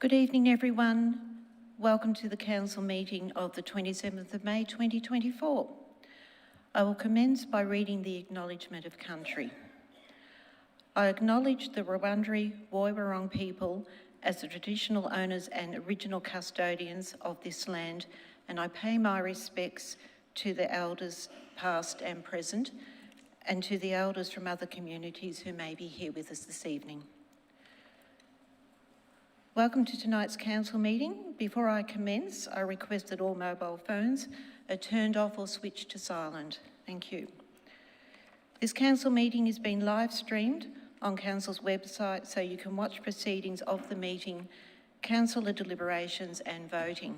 Good evening, everyone. Welcome to the Council meeting of the 27th of May 2024. I will commence by reading the Acknowledgement of Country. I acknowledge the Wurundjeri Woi-wurrung people as the traditional owners and original custodians of this land, and I pay my respects to the elders past and present, and to the elders from other communities who may be here with us this evening. Welcome to tonight's council meeting. Before I commence, I request that all mobile phones are turned off or switched to silent. Thank you. This council meeting is being live streamed on council's website, so you can watch proceedings of the meeting, councillor deliberations and voting.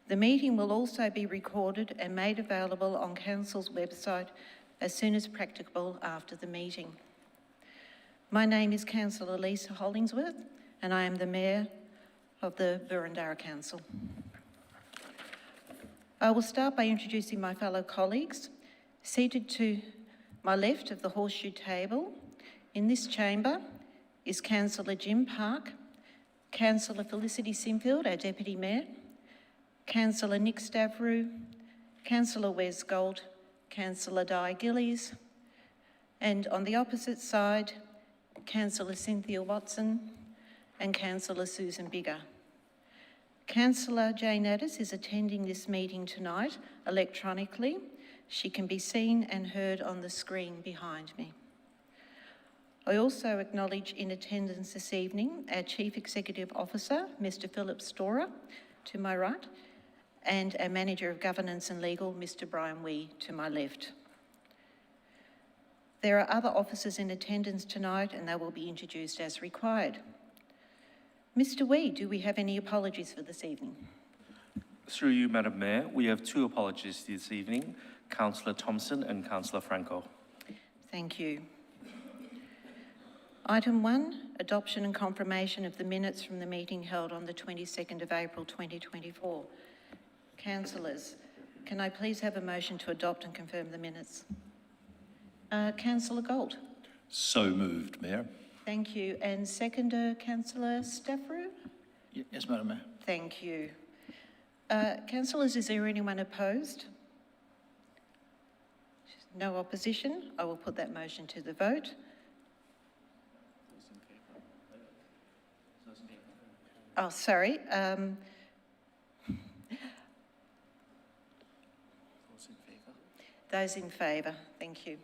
The meeting will also be recorded and made available on council's website as soon as practicable after the meeting. My name is Councillor Lisa Hollingsworth, and I am the Mayor of the Boroondara Council. I will start by introducing my fellow colleagues. Seated to my left of the horseshoe table in this chamber is Councillor Jim Park, Councillor Felicity Sinfield, our Deputy Mayor, Councillor Nick Stavrou, Councillor Wes Gold, Councillor Di Gillies, and on the opposite side, Councillor Cynthia Watson and Councillor Susan Biggar. Councillor Jane Addis is attending this meeting tonight electronically. She can be seen and heard on the screen behind me. I also acknowledge in attendance this evening our Chief Executive Officer, Mr. Philip Storer, to my right, and our Manager of Governance and Legal, Mr. Brian Wee, to my left. There are other officers in attendance tonight and they will be introduced as required. Mr. Wee, do we have any apologies for this evening? Through you, Madam Mayor, we have two apologies this evening, Councillor Thompson and Councillor Franco. Thank you. Item 1, adoption and confirmation of the minutes from the meeting held on the 22nd of April 2024. Councillors, can I please have a motion to adopt and confirm the minutes? Councillor Gold. So moved, Mayor. Thank you. And seconder, Councillor Stavrou? Yes, Madam Mayor. Thank you. Councillors, is there anyone opposed? No opposition. I will put that motion to the vote. Oh, sorry. Those in favour. Thank you.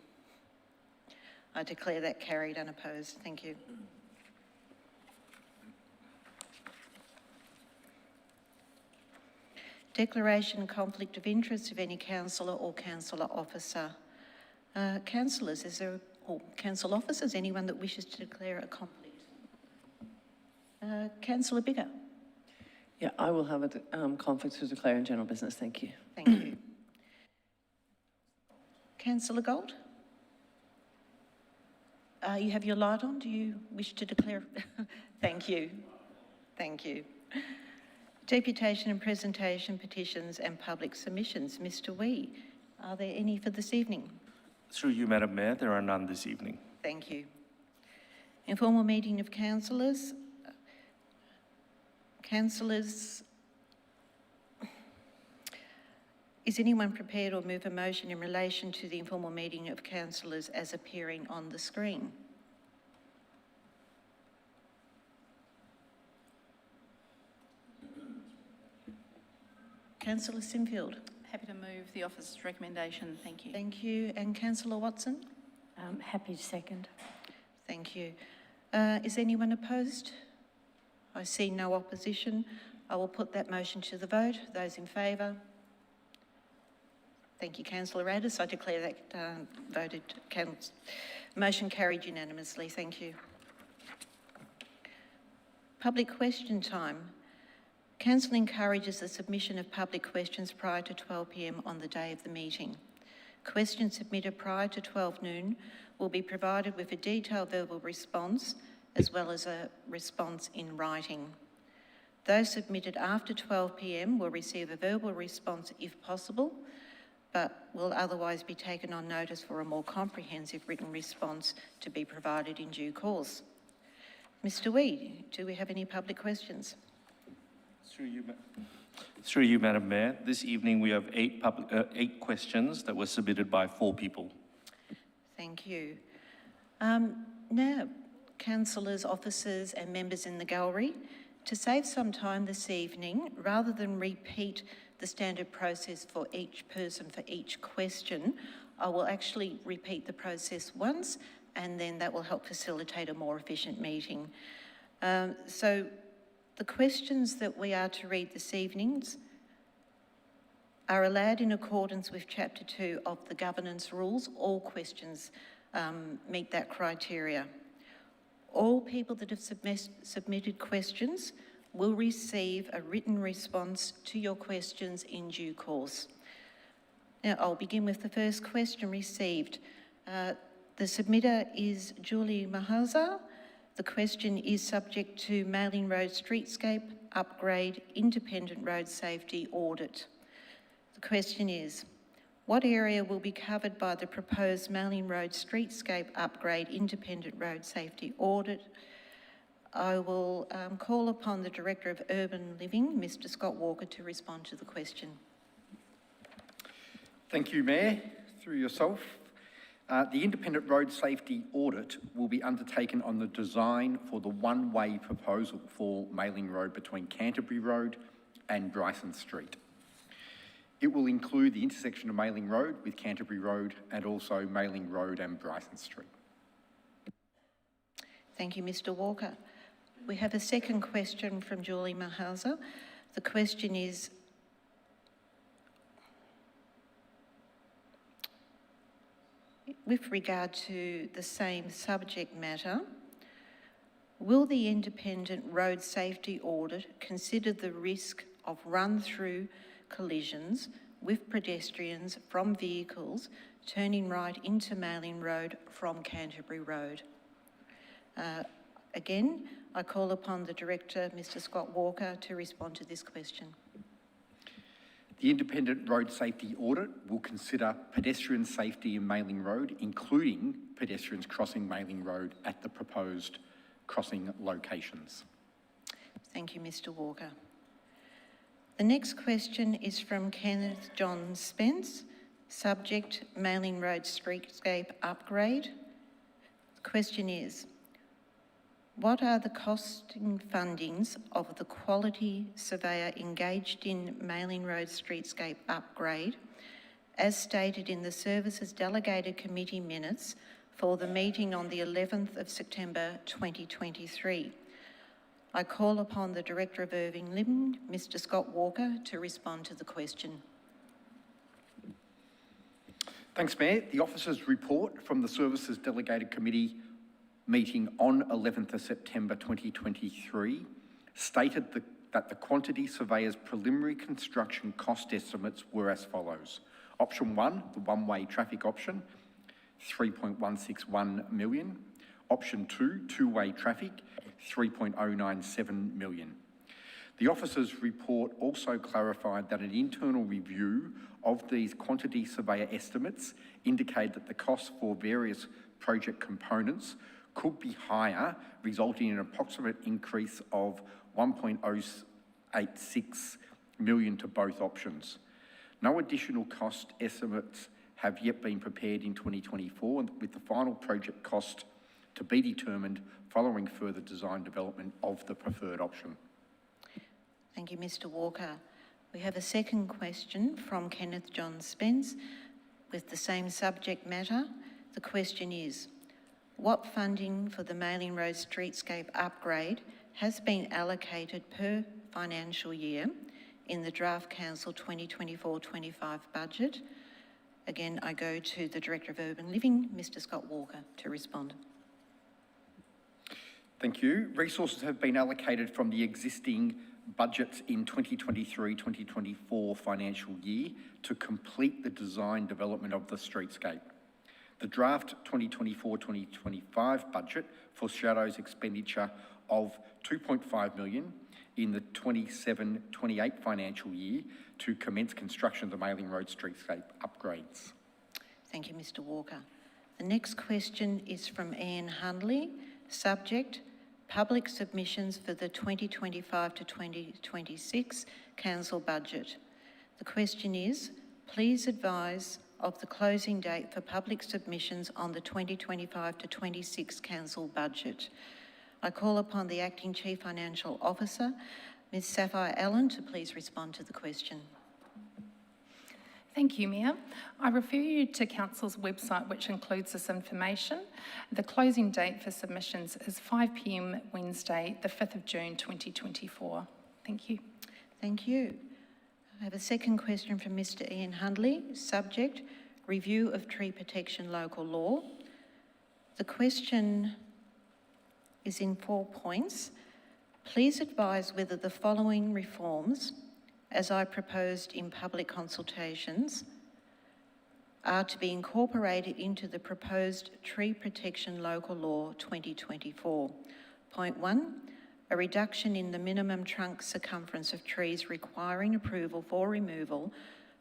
I declare that carried unopposed. Thank you. Declaration of conflict of interest of any councillor or councillor officer. Councillors, is there, or council officers, anyone that wishes to declare a conflict? Councillor Biggar. Yeah, I will have a conflict to declare in general business. Thank you. Thank you. Councillor Gold? You have your light on. Do you wish to declare? Thank you. Thank you. Deputation and presentation petitions and public submissions. Mr. Wee, are there any for this evening? Through you, Madam Mayor, there are none this evening. Thank you. Informal meeting of councillors. Councillors, is anyone prepared or move a motion in relation to the informal meeting of councillors as appearing on the screen? Councillor Sinfield. Happy to move the officer's recommendation. Thank you. Thank you. And Councillor Watson? Happy to second. Thank you. Is anyone opposed? I see no opposition. I will put that motion to the vote. Those in favour? Thank you, Councillor Addis. I declare that motion carried unanimously. Thank you. Public question time. Council encourages the submission of public questions prior to 12 p.m. on the day of the meeting. Questions submitted prior to 12 noon will be provided with a detailed verbal response as well as a response in writing. Those submitted after 12 p.m. will receive a verbal response if possible, but will otherwise be taken on notice for a more comprehensive written response to be provided in due course. Mr Wee, do we have any public questions? Through you, Madam Mayor, this evening we have eight questions that were submitted by 4 people. Thank you. Now, councillors, officers and members in the gallery, to save some time this evening, rather than repeat the standard process for each person for each question, I will actually repeat the process once, and then that will help facilitate a more efficient meeting. So the questions that we are to read this evening are allowed in accordance with Chapter 2 of the Governance Rules. All questions meet that criteria. All people that have submitted questions will receive a written response to your questions in due course. Now, I'll begin with the first question received. The submitter is Julie Mahaza. The question is subject to Mailing Road Streetscape Upgrade Independent Road Safety Audit. The question is, what area will be covered by the proposed Mailing Road Streetscape Upgrade Independent Road Safety Audit? I will call upon the Director of Urban Living, Mr Scott Walker, to respond to the question. Thank you, Mayor. Through yourself. The independent road safety audit will be undertaken on the design for the one-way proposal for Mailing Road between Canterbury Road and Bryson Street. It will include the intersection of Mailing Road with Canterbury Road and also Mailing Road and Bryson Street. Thank you, Mr Walker. We have a second question from Julie Mahaza. The question is, with regard to the same subject matter, will the independent road safety audit consider the risk of run-through collisions with pedestrians from vehicles turning right into Mailing Road from Canterbury Road? Again, I call upon the Director, Mr Scott Walker, to respond to this question. The independent road safety audit will consider pedestrian safety in Mailing Road, including pedestrians crossing Mailing Road at the proposed crossing locations. Thank you, Mr Walker. The next question is from Kenneth John Spence, subject Mailing Road Streetscape Upgrade. The question is, what are the costing fundings of the quality surveyor engaged in Mailing Road Streetscape Upgrade, as stated in the Services Delegated Committee minutes for the meeting on the 11th of September 2023? I call upon the Director of Urban Living, Mr Scott Walker, to respond to the question. Thanks, Mayor. The officer's report from the Services Delegated Committee meeting on 11th of September 2023 stated that the quantity surveyor's preliminary construction cost estimates were as follows. Option 1, the one-way traffic option, 3.161 million. Option 2, two-way traffic, 3.097 million. The officer's report also clarified that an internal review of these quantity surveyor estimates indicated that the costs for various project components could be higher, resulting in an approximate increase of 1.086 million to both options. No additional cost estimates have yet been prepared in 2024, with the final project cost to be determined following further design development of the preferred option. Thank you, Mr Walker. We have a second question from Kenneth John Spence with the same subject matter. The question is, what funding for the Mailing Road Streetscape Upgrade has been allocated per financial year in the Draft Council 2024-25 budget? Again, I go to the Director of Urban Living, Mr Scott Walker, to respond. Thank you. Resources have been allocated from the existing budgets in 2023-2024 financial year to complete the design development of the streetscape. The draft 2024-2025 budget foreshadows expenditure of 2.5 million in the 27-28 financial year to commence construction of the Mailing Road Streetscape upgrades. Thank you, Mr Walker. The next question is from Ian Hundley, subject public submissions for the 2025 to 2026 council budget. The question is, please advise of the closing date for public submissions on the 2025 to 26 council budget. I call upon the Acting Chief Financial Officer, Ms Sapphire Allen, to please respond to the question. Thank you, Mayor. I refer you to Council's website, which includes this information. The closing date for submissions is 5 p.m. Wednesday, the 5th of June 2024. Thank you. Thank you. I have a second question from Mr Ian Hundley, subject, review of tree protection local law. The question is in 4 points. Please advise whether the following reforms, as I proposed in public consultations, are to be incorporated into the proposed Tree Protection Local Law 2024. Point 1, a reduction in the minimum trunk circumference of trees requiring approval for removal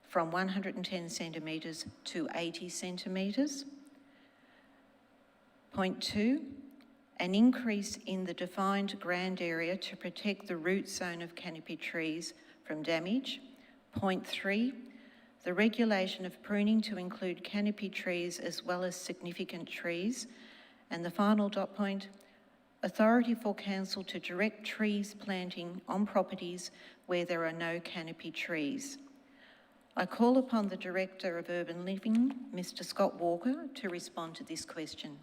from 110 centimetres to 80 centimetres. Point 2, an increase in the defined grande area to protect the root zone of canopy trees from damage. Point 3, the regulation of pruning to include canopy trees as well as significant trees. And the final dot point, authority for council to direct trees planting on properties where there are no canopy trees. I call upon the Director of Urban Living, Mr Scott Walker, to respond to this question.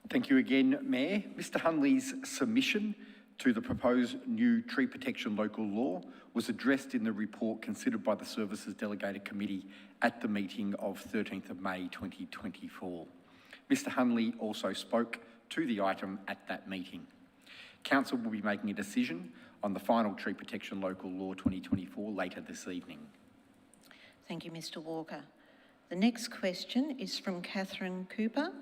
Thank you again, Mayor. Mr Hundley's submission to the proposed new tree protection local law was addressed in the report considered by the Services Delegated Committee at the meeting of 13th of May 2024. Mr Hundley also spoke to the item at that meeting. Council will be making a decision on the final tree protection local law 2024 later this evening. Thank you, Mr Walker. The next question is from Catherine Cooper.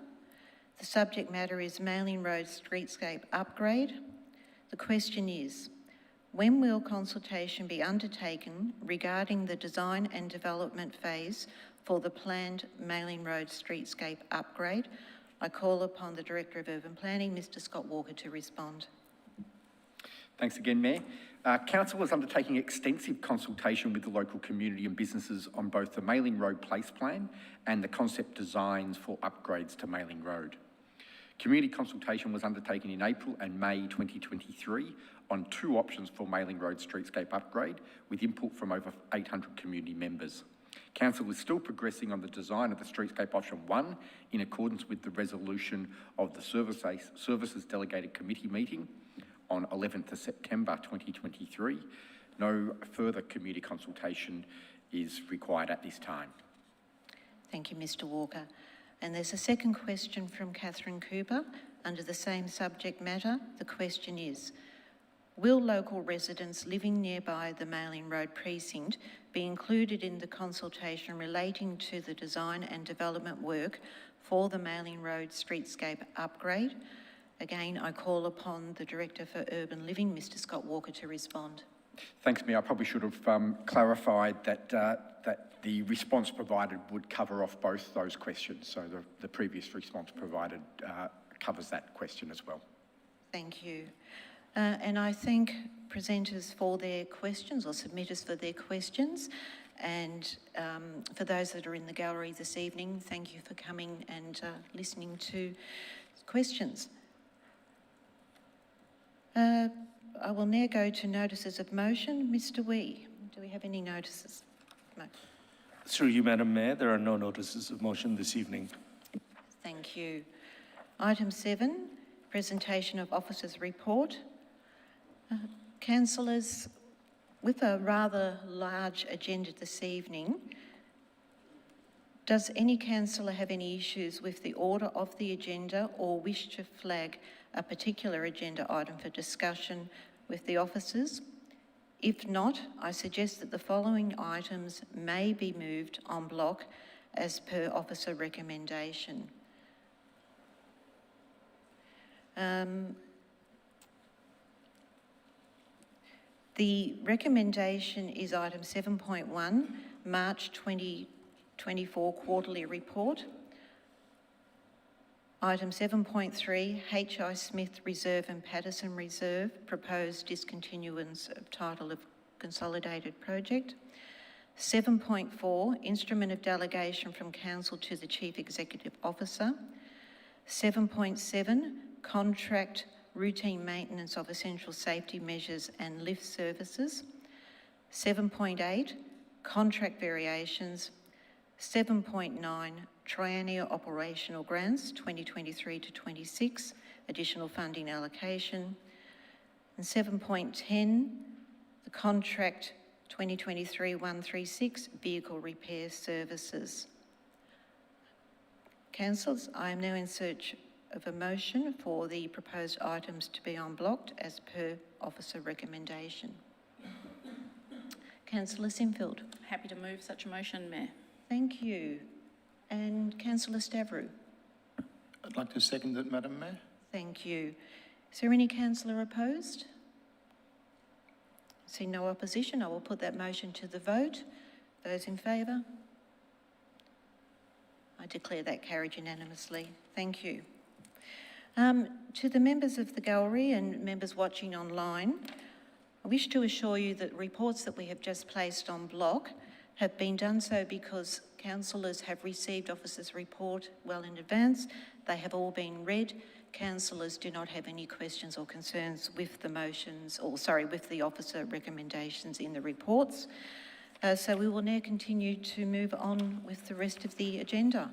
The subject matter is Mailing Road streetscape upgrade. The question is, when will consultation be undertaken regarding the design and development phase for the planned Mailing Road streetscape upgrade? I call upon the Director of Urban Planning, Mr Scott Walker, to respond. Thanks again, Mayor. Council is undertaking extensive consultation with the local community and businesses on both the Mailing Road Place Plan and the concept designs for upgrades to Mailing Road. Community consultation was undertaken in April and May 2023 on 2 options for Mailing Road streetscape upgrade with input from over 800 community members. Council is still progressing on the design of the streetscape option 1 in accordance with the resolution of the Services Delegated Committee meeting on 11th of September 2023. No further community consultation is required at this time. Thank you, Mr Walker. And there's a second question from Catherine Cooper under the same subject matter. The question is, will local residents living nearby the Mailing Road precinct be included in the consultation relating to the design and development work for the Mailing Road streetscape upgrade? Again, I call upon the Director for Urban Living, Mr Scott Walker, to respond. Thanks, Mayor. I probably should have clarified that that the response provided would cover off both those questions. So the previous response provided covers that question as well. Thank you. And I thank presenters for their questions, or submitters for their questions. And for those that are in the gallery this evening, thank you for coming and listening to questions. I will now go to notices of motion. Mr Wee, do we have any notices? No. Through you, Madam Mayor, there are no notices of motion this evening. Thank you. Item 7, presentation of officers' report. Councillors, with a rather large agenda this evening, does any councillor have any issues with the order of the agenda or wish to flag a particular agenda item for discussion with the officers? If not, I suggest that the following items may be moved en bloc as per officer recommendation. The recommendation is item 7.1, March 2024 quarterly report. Item 7.3, H.I. Smith Reserve and Patterson Reserve, proposed discontinuance of title of consolidated project. 7.4, Instrument of Delegation from Council to the Chief Executive Officer. 7.7, Contract Routine Maintenance of Essential Safety Measures and Lift Services. 7.8, Contract Variations. 7.9, Triennial Operational Grants 2023 to 26, additional funding allocation. And 7.10, the Contract 2023-136, Vehicle Repair Services. Councillors, I am now in search of a motion for the proposed items to be en bloc as per officer recommendation. Councillor Sinfield. Happy to move such a motion, Mayor. Thank you. And Councillor Stavrou. I'd like to second that, Madam Mayor. Thank you. Is there any councillor opposed? See no opposition. I will put that motion to the vote. Those in favour? I declare that carried unanimously. Thank you. To the members of the gallery and members watching online, I wish to assure you that reports that we have just placed on block have been done so because councillors have received officers' report well in advance. They have all been read. Councillors do not have any questions or concerns with the motions, with the officer recommendations in the reports. So we will now continue to move on with the rest of the agenda.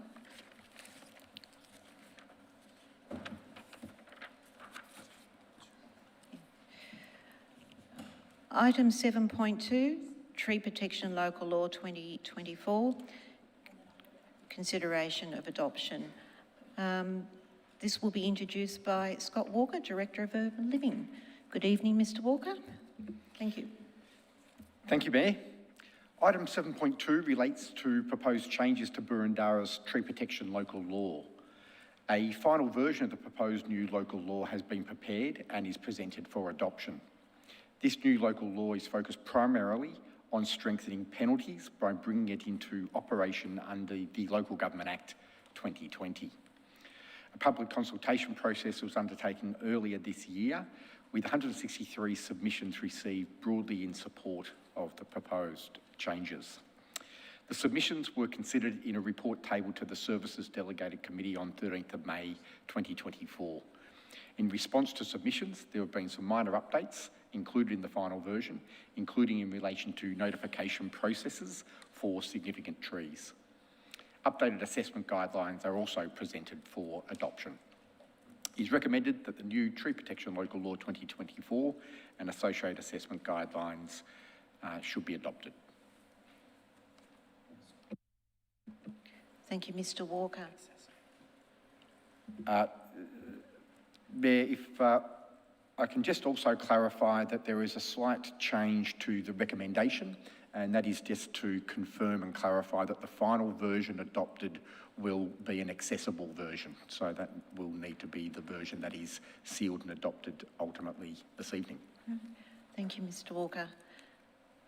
Item 7.2, Tree Protection Local Law 2024, consideration of adoption. This will be introduced by Scott Walker, Director of Urban Living. Good evening, Mr. Walker. Thank you. Thank you, Mayor. Item 7.2 relates to proposed changes to Boroondara's tree protection local law. A final version of the proposed new local law has been prepared and is presented for adoption. This new local law is focused primarily on strengthening penalties by bringing it into operation under the Local Government Act 2020. A public consultation process was undertaken earlier this year with 163 submissions received broadly in support of the proposed changes. The submissions were considered in a report tabled to the Services Delegated Committee on 13th of May 2024. In response to submissions, there have been some minor updates included in the final version, including in relation to notification processes for significant trees. Updated assessment guidelines are also presented for adoption. It is recommended that the new Tree Protection Local Law 2024 and associated assessment guidelines should be adopted. Thank you, Mr. Walker. Mayor, if I can just also clarify that there is a slight change to the recommendation, and that is just to confirm and clarify that the final version adopted will be an accessible version. So that will need to be the version that is sealed and adopted ultimately this evening. Thank you, Mr. Walker.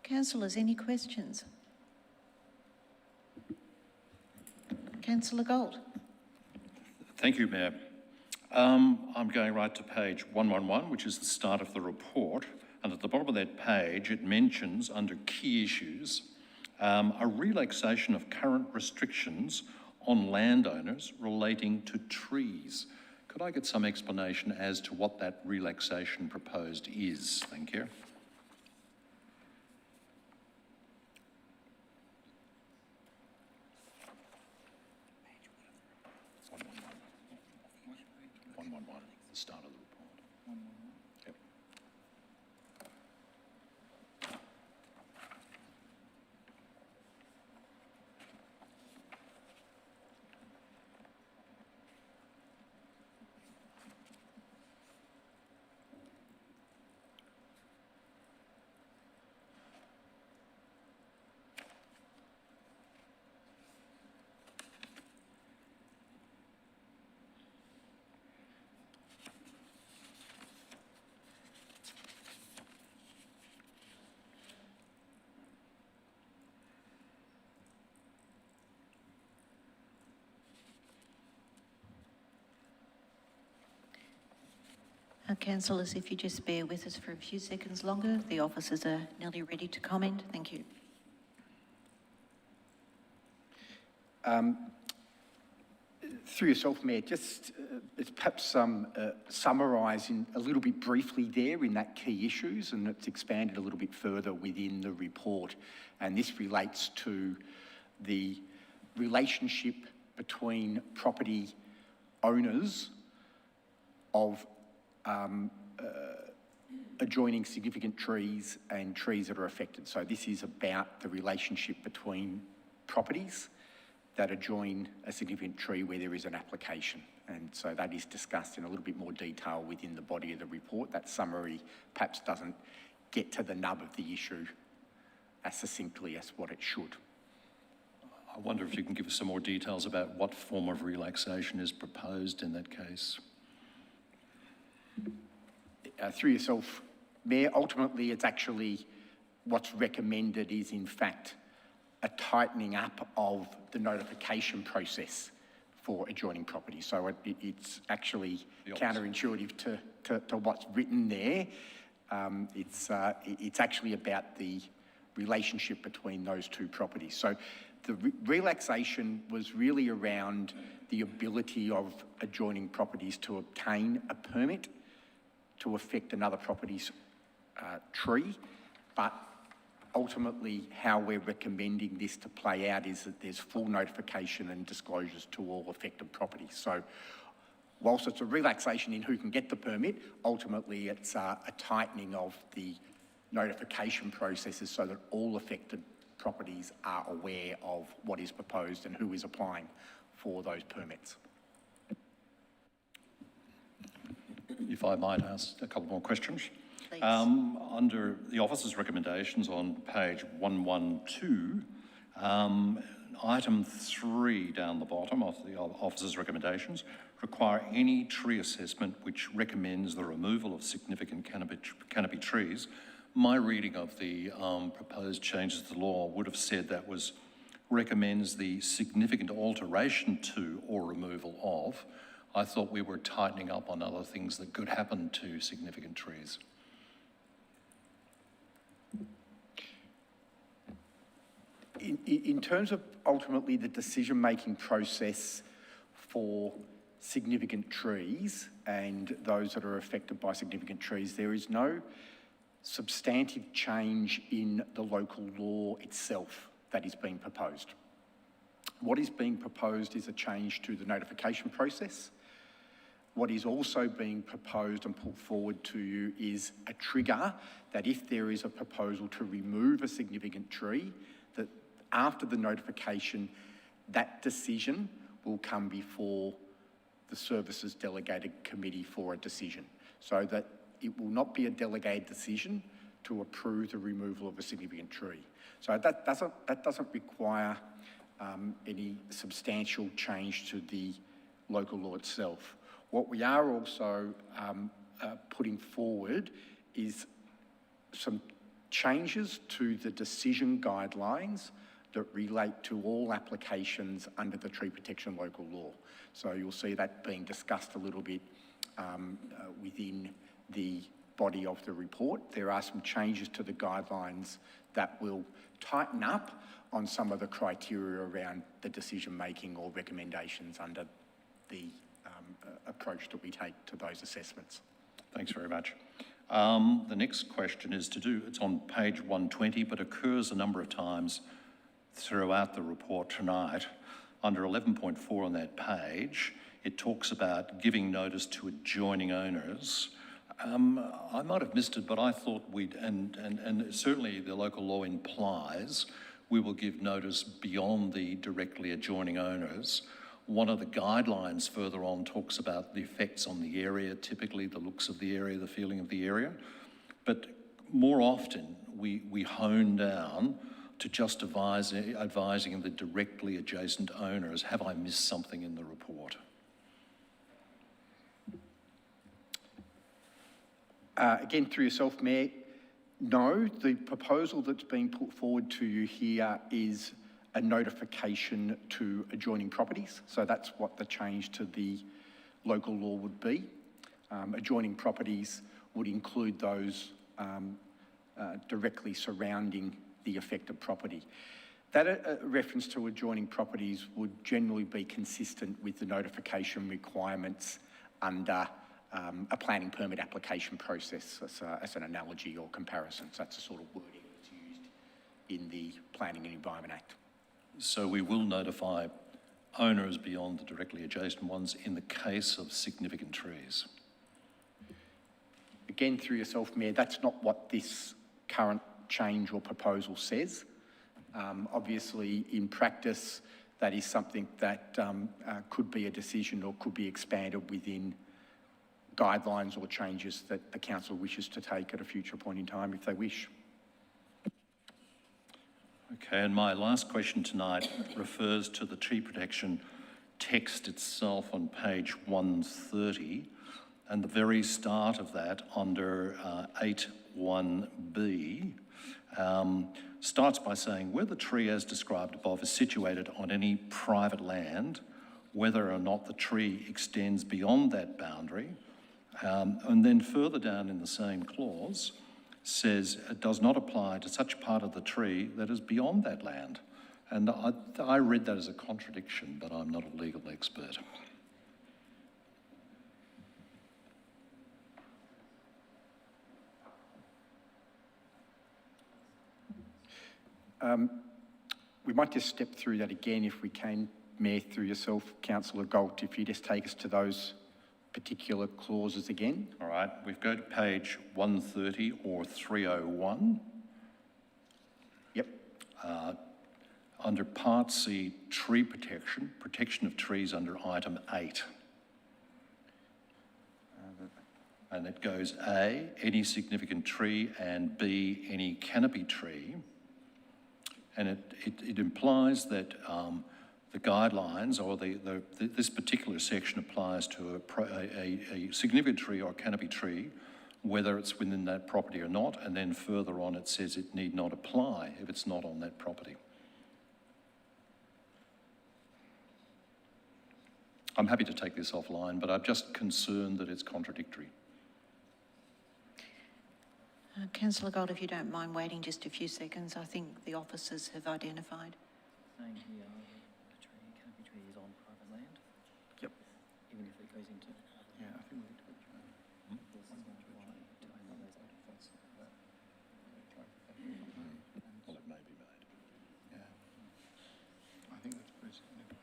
Councillors, any questions? Councillor Gold. Thank you, Mayor. I'm going right to page 111, which is the start of the report. And at the bottom of that page, it mentions under key issues, a relaxation of current restrictions on landowners relating to trees. Could I get some explanation as to what that relaxation proposed is? Thank you. The start of the report. Yep. Councillors, if you just bear with us for a few seconds longer, the officers are nearly ready to comment. Thank you. Through yourself, Mayor, just perhaps summarising a little bit briefly there in that key issues, and it's expanded a little bit further within the report. And this relates to the relationship between property owners of adjoining significant trees and trees that are affected. So this is about the relationship between properties that adjoin a significant tree where there is an application. And so that is discussed in a little bit more detail within the body of the report. That summary perhaps doesn't get to the nub of the issue as succinctly as what it should. I wonder if you can give us some more details about what form of relaxation is proposed in that case. Through yourself, Mayor, ultimately it's actually what's recommended is in fact a tightening up of the notification process for adjoining property. So it's actually counterintuitive to what's written there. It's actually about the relationship between those two properties. So the relaxation was really around the ability of adjoining properties to obtain a permit to affect another property's tree, but ultimately how we're recommending this to play out is that there's full notification and disclosures to all affected properties. So whilst it's a relaxation in who can get the permit, ultimately it's a tightening of the notification processes so that all affected properties are aware of what is proposed and who is applying for those permits. If I might ask a couple more questions. Please. Under the officer's recommendations on page 112, item 3 down the bottom of the officer's recommendations require any tree assessment which recommends the removal of significant canopy trees. My reading of the proposed changes to the law would have said that was recommends the significant alteration to or removal of. I thought we were tightening up on other things that could happen to significant trees. In terms of ultimately the decision-making process for significant trees and those that are affected by significant trees, there is no substantive change in the local law itself that is being proposed. What is being proposed is a change to the notification process. What is also being proposed and put forward to you is a trigger that if there is a proposal to remove a significant tree, that after the notification, that decision will come before the Services Delegated Committee for a decision, so that it will not be a delegated decision to approve the removal of a significant tree. So that doesn't require any substantial change to the local law itself. What we are also putting forward is some changes to the decision guidelines that relate to all applications under the Tree Protection Local Law. So you'll see that being discussed a little bit within the body of the report. There are some changes to the guidelines that will tighten up on some of the criteria around the decision-making or recommendations under the approach that we take to those assessments. Thanks very much. The next question is it's on page 120, but occurs a number of times throughout the report tonight. Under 11.4 on that page, it talks about giving notice to adjoining owners. I might have missed it, but I thought and certainly the local law implies we will give notice beyond the directly adjoining owners. One of the guidelines further on talks about the effects on the area, typically the looks of the area, the feeling of the area. But more often we hone down to just advising the directly adjacent owners. Have I missed something in the report? Again, through yourself, Mayor, no, the proposal that's being put forward to you here is a notification to adjoining properties. So that's what the change to the local law would be. adjoining properties would include those directly surrounding the affected property. That reference to adjoining properties would generally be consistent with the notification requirements under a planning permit application process as an analogy or comparison. So that's the sort of wording that's used in the Planning and Environment Act. So we will notify owners beyond the directly adjacent ones in the case of significant trees. Again, through yourself, Mayor, that's not what this current change or proposal says. Obviously, in practice, that is something that could be a decision or could be expanded within guidelines or changes that the council wishes to take at a future point in time if they wish. Okay, and my last question tonight refers to the tree protection text itself on page 130, and the very start of that under 8.1b starts by saying, where the tree as described above is situated on any private land, whether or not the tree extends beyond that boundary, and then further down in the same clause says it does not apply to such part of the tree that is beyond that land. And I read that as a contradiction, but I'm not a legal expert. We might just step through that again if we can, Mayor, through yourself, Councillor Galt, if you just take us to those particular clauses again. All right, we go to page 130 or 301. Yep. Under Part C, tree protection, protection of trees under item 8. And it goes A, any significant tree, and B, any canopy tree. And it implies that the guidelines or this particular section applies to a significant tree or canopy tree, whether it's within that property or not, and then further on it says it need not apply if it's not on that property. I'm happy to take this offline, but I'm just concerned that it's contradictory. Councillor Gold, if you don't mind waiting just a few seconds, I think the officers have identified. Saying here, the tree, canopy tree is on private land? Yep. Even if it goes into... Yeah, I think we to own those artifacts. Well, it may be made. Yeah. I think that's pretty significant.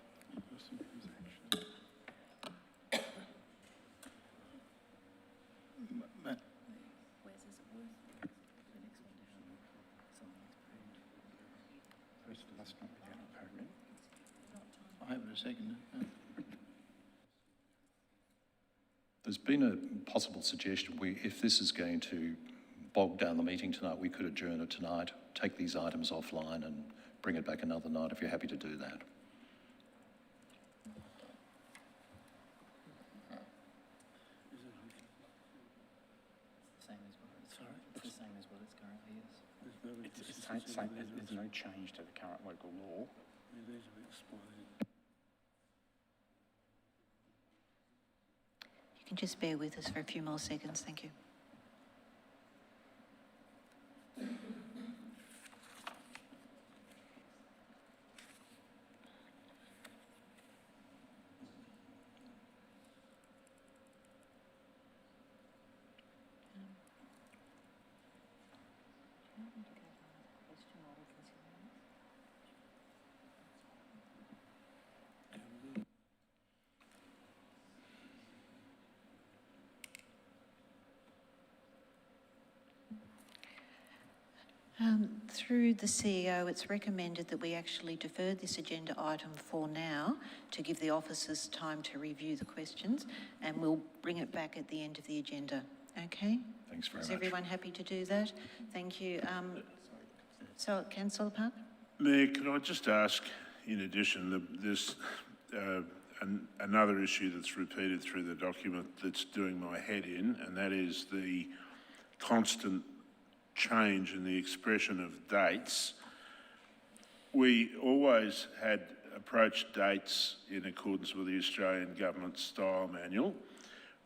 Person who's actually... Where's this at work? The next one down, something's approved. First, that's not without a permit. I have it a second. There's been a possible suggestion, if this is going to bog down the meeting tonight, we could adjourn it tonight, take these items offline and bring it back another night if you're happy to do that. Same as what it's... Sorry? It's the same as what it currently is. There's no change to the current local law. You can just bear with us for a few more seconds, thank you. Through the CEO, it's recommended that we actually defer this agenda item for now to give the officers time to review the questions, and we'll bring it back at the end of the agenda. Okay? Thanks very much. Is everyone happy to do that? Thank you. So, Councillor Park? Mayor, can I just ask, in addition, there's another issue that's repeated through the document that's doing my head in, and that is the constant change in the expression of dates. We always had approached dates in accordance with the Australian Government Style Manual.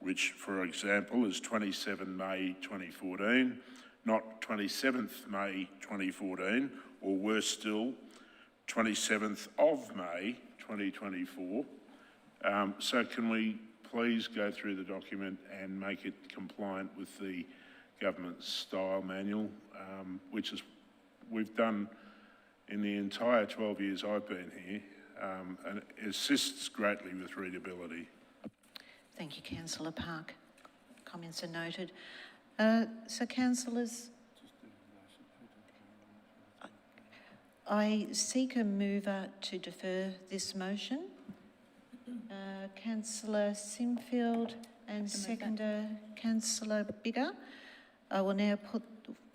which, for example, is 27 May 2014, not 27th May 2014, or worse still, 27th of May 2024. So can we please go through the document and make it compliant with the government style manual, which is we've done in the entire 12 years I've been here, and it assists greatly with readability. Thank you, Councillor Park. Comments are noted. So, councillors, I seek a mover to defer this motion. Councillor Sinfield and seconder Councillor Biggar. I will now put...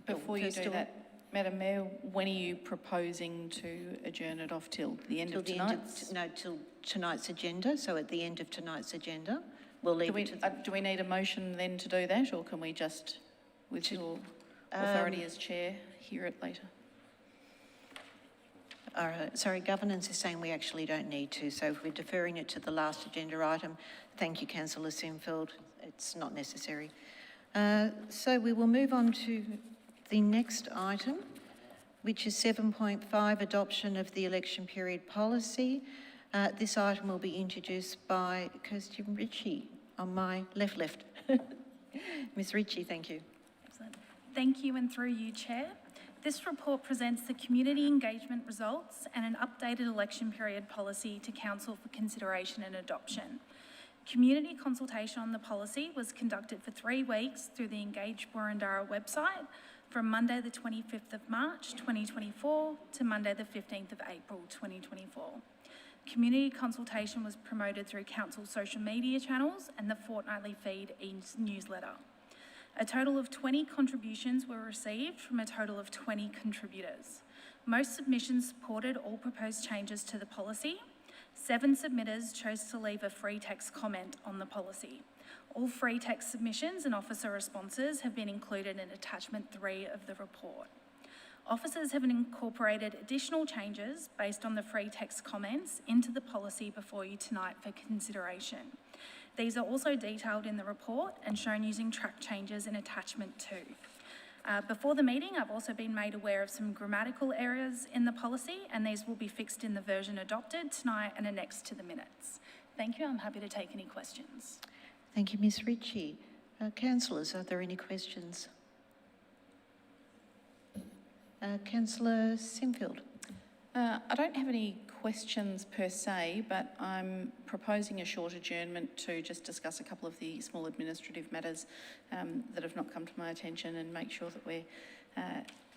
Before you first do of all- that, Madam Mayor, when are you proposing to adjourn it off till the end Till of the end tonight's? of, till tonight's agenda, so at the end of tonight's agenda, we'll leave it to... Do we need a motion then to do that, or can we just, with your authority as chair, hear it later? All right, sorry, governance is saying we actually don't need to, so if we're deferring it to the last agenda item, thank you, Councillor Sinfield, it's not necessary. So we will move on to the next item, which is 7.5, adoption of the election period policy. This item will be introduced by Kirsty Ritchie on my left. Ms Ritchie, thank you. Excellent. Thank you, and through you, Chair. This report presents the community engagement results and an updated election period policy to Council for consideration and adoption. Community consultation on the policy was conducted for 3 weeks through the Engage Boroondara website from Monday the 25th of March 2024 to Monday the 15th of April 2024. Community consultation was promoted through Council's social media channels and the fortnightly feed e-newsletter. A total of 20 contributions were received from a total of 20 contributors. Most submissions supported all proposed changes to the policy. 7 submitters chose to leave a free text comment on the policy. All free text submissions and officer responses have been included in attachment 3 of the report. Officers have incorporated additional changes based on the free text comments into the policy before you tonight for consideration. These are also detailed in the report and shown using track changes in attachment 2. Before the meeting, I've also been made aware of some grammatical errors in the policy, and these will be fixed in the version adopted tonight and annexed to the minutes. Thank you. I'm happy to take any questions. Thank you, Ms Ritchie. Councillors, are there any questions? Councillor Sinfield. I don't have any questions per se, but I'm proposing a short adjournment to just discuss a couple of the small administrative matters that have not come to my attention and make sure that we're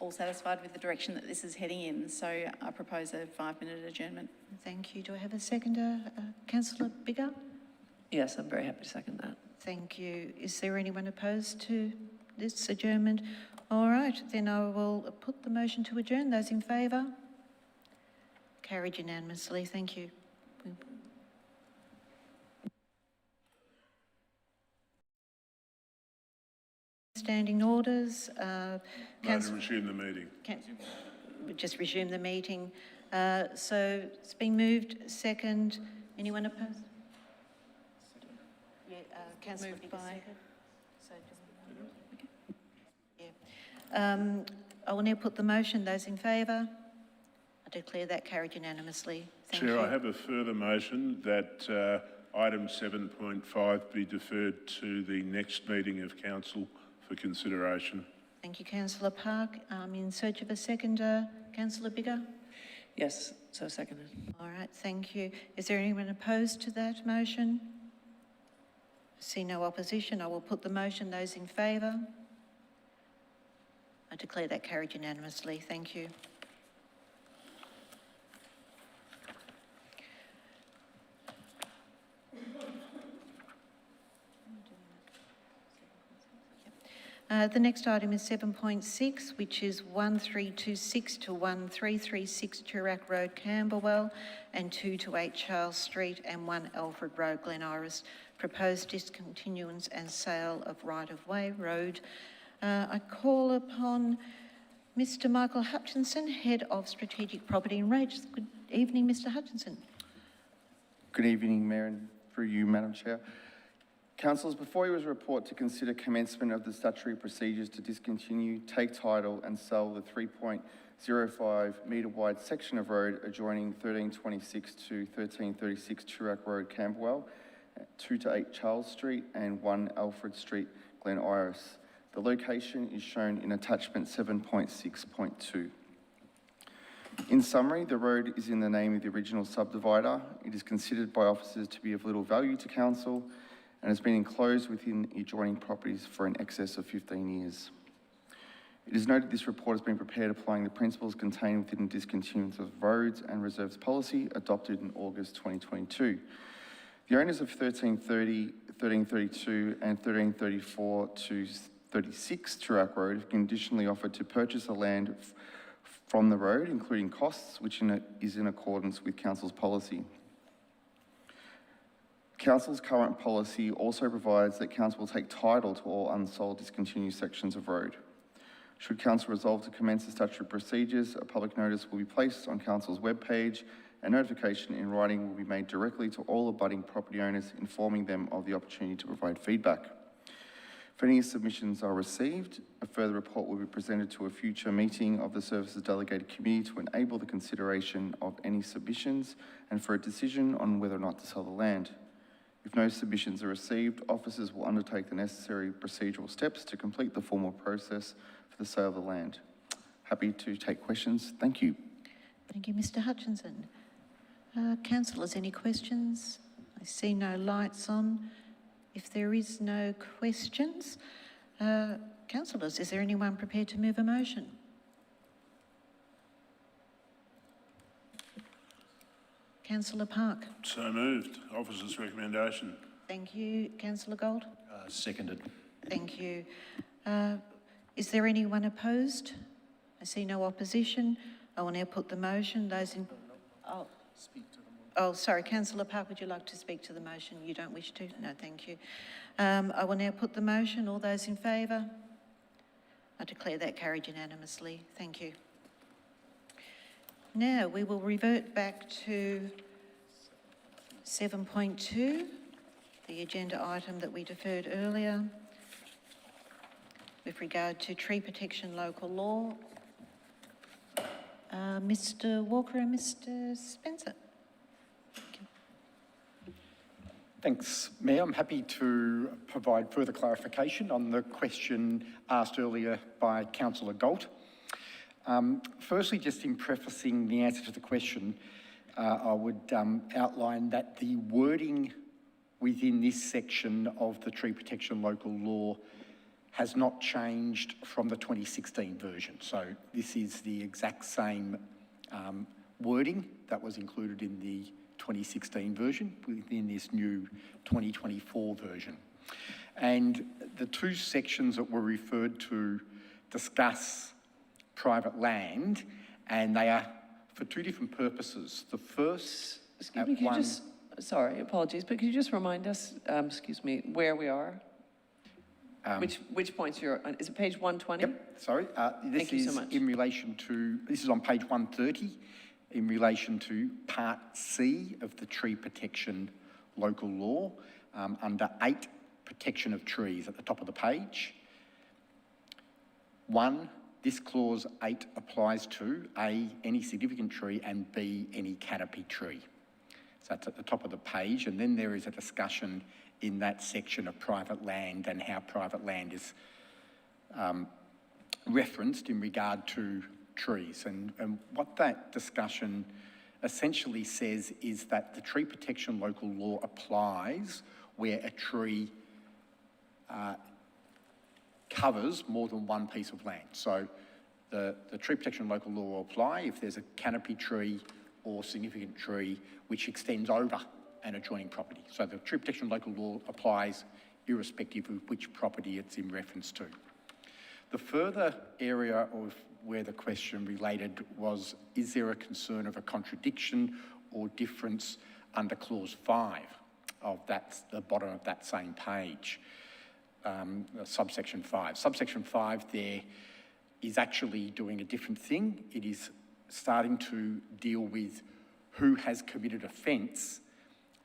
all satisfied with the direction that this is heading in. So I propose a 5-minute adjournment. Thank you. Do I have a seconder? Councillor Biggar? Yes, I'm very happy to second that. Thank you. Is there anyone opposed to this adjournment? All right, then I will put the motion to adjourn. Those in favour? Carried unanimously. Thank you. Standing orders. No, to resume the meeting. We'll just resume the meeting. So it's been moved. Second. Anyone opposed? Yeah, Councillor Moved Biggar, by- second. So just, yeah. I will now put the motion. Those in favour? I declare that carried unanimously. Thank you. Chair, I have a further motion that item 7.5 be deferred to the next meeting of council for consideration. Thank you, Councillor Park. I'm in search of a seconder. Councillor Biggar? Yes, so seconded. All right, thank you. Is there anyone opposed to that motion? I see no opposition. I will put the motion. Those in favour? I declare that carried unanimously. Thank you. The next item is 7.6, which is 1326 to 1336 Toorak Road, Camberwell, and 2 to 8 Charles Street and 1 Alfred Road, Glen Iris. Proposed discontinuance and sale of right-of-way road. I call upon Mr. Michael Hutchinson, Head of Strategic Property and Rates. Good evening, Mr. Hutchinson. Good evening, Mayor, and through you, Madam Chair. Councillors, before you is a report to consider commencement of the statutory procedures to discontinue, take title and sell the 3.05 metre wide section of road adjoining 1326 to 1336 Toorak Road, Camberwell, 2 to 8 Charles Street and 1 Alfred Street, Glen Iris. The location is shown in attachment 7.6.2. In summary, the road is in the name of the original subdivider. It is considered by officers to be of little value to council and has been enclosed within adjoining properties for an excess of 15 years. It is noted this report has been prepared applying the principles contained within the discontinuance of roads and reserves policy adopted in August 2022. The owners of 1330, 1332 and 1334 to 36 Toorak Road have conditionally offered to purchase the land from the road, including costs, which is in accordance with Council's policy. Council's current policy also provides that Council will take title to all unsold discontinued sections of road. Should Council resolve to commence the statutory procedures, a public notice will be placed on Council's webpage and notification in writing will be made directly to all abutting property owners, informing them of the opportunity to provide feedback. If any submissions are received, a further report will be presented to a future meeting of the Services Delegated Committee to enable the consideration of any submissions and for a decision on whether or not to sell the land. If no submissions are received, officers will undertake the necessary procedural steps to complete the formal process for the sale of the land. Happy to take questions. Thank you. Thank you, Mr Hutchinson. Councillors, any questions? I see no lights on. If there is no questions, councillors, is there anyone prepared to move a motion? Councillor Park. So moved. Officer's recommendation. Thank you. Councillor Gold. Seconded. Thank you. Is there anyone opposed? I see no opposition. I will now put the motion. Those in... Oh, sorry, Councillor Park, would you like to speak to the motion? You don't wish to? No, thank you. I will now put the motion. All those in favour? I declare that carried unanimously. Thank you. Now we will revert back to 7.2, the agenda item that we deferred earlier with regard to tree protection local law. Mr Walker and Mr Spencer. Thanks, Mayor. I'm happy to provide further clarification on the question asked earlier by Councillor Galt. Firstly, just in prefacing the answer to the question, I would outline that the wording within this section of the tree protection local law has not changed from the 2016 version. So this is the exact same wording that was included in the 2016 version within this new 2024 version. And the two sections that were referred to discuss private land, and they are for two different purposes. The first, Excuse me, could you just, sorry, apologies, but could you just remind us, excuse me, where we are? Which points you're on? Is it page 120? Yep, sorry. Thank you so much. In relation to, this is on page 130, in relation to Part C of the tree protection local law, under 8, protection of trees at the top of the page. 1, this clause 8 applies to A, any significant tree, and B, any canopy tree. So that's at the top of the page, and then there is a discussion in that section of private land and how private land is referenced in regard to trees. And what that discussion essentially says is that the tree protection local law applies where a tree covers more than one piece of land. So the tree protection local law will apply if there's a canopy tree or significant tree which extends over an adjoining property. So the tree protection local law applies irrespective of which property it's in reference to. The further area of where the question related was, is there a concern of a contradiction or difference under clause 5 of the bottom of that same page, subsection 5. Subsection 5 there is actually doing a different thing. It is starting to deal with who has committed offence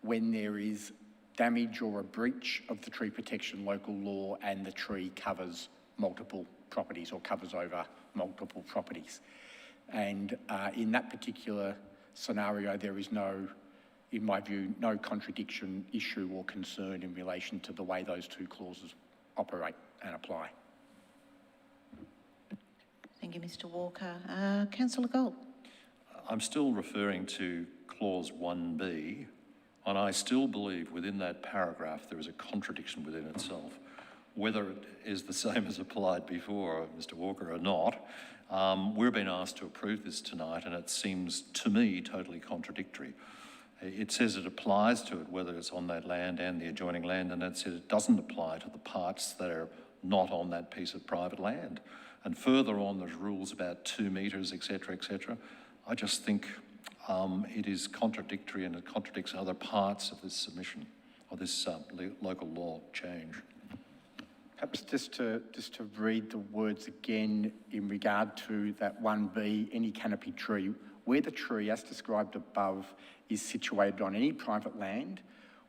when there is damage or a breach of the tree protection local law and the tree covers multiple properties or covers over multiple properties. And in that particular scenario, there is no, in my view, no contradiction, issue or concern in relation to the way those two clauses operate and apply. Thank you, Mr Walker. Councillor Gold. I'm still referring to clause 1B, and I still believe within that paragraph there is a contradiction within itself. Whether it is the same as applied before, Mr Walker, or not, we're being asked to approve this tonight, and it seems to me totally contradictory. It says it applies to it, whether it's on that land and the adjoining land, and it says it doesn't apply to the parts that are not on that piece of private land. And further on, there's rules about 2 metres, etc., etc. I just think it is contradictory, and it contradicts other parts of this submission, or this local law change. Perhaps just to read the words again in regard to that 1B, any canopy tree, where the tree, as described above, is situated on any private land,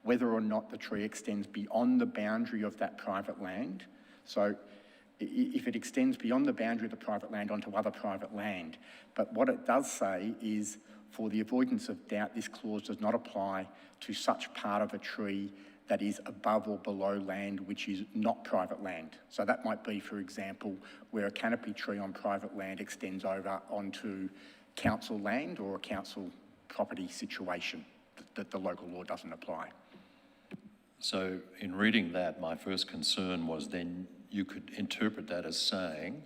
whether or not the tree extends beyond the boundary of that private land. So if it extends beyond the boundary of the private land onto other private land. But what it does say is, for the avoidance of doubt, this clause does not apply to such part of a tree that is above or below land which is not private land. So that might be, for example, where a canopy tree on private land extends over onto council land or a council property situation that the local law doesn't apply. So in reading that, my first concern was then you could interpret that as saying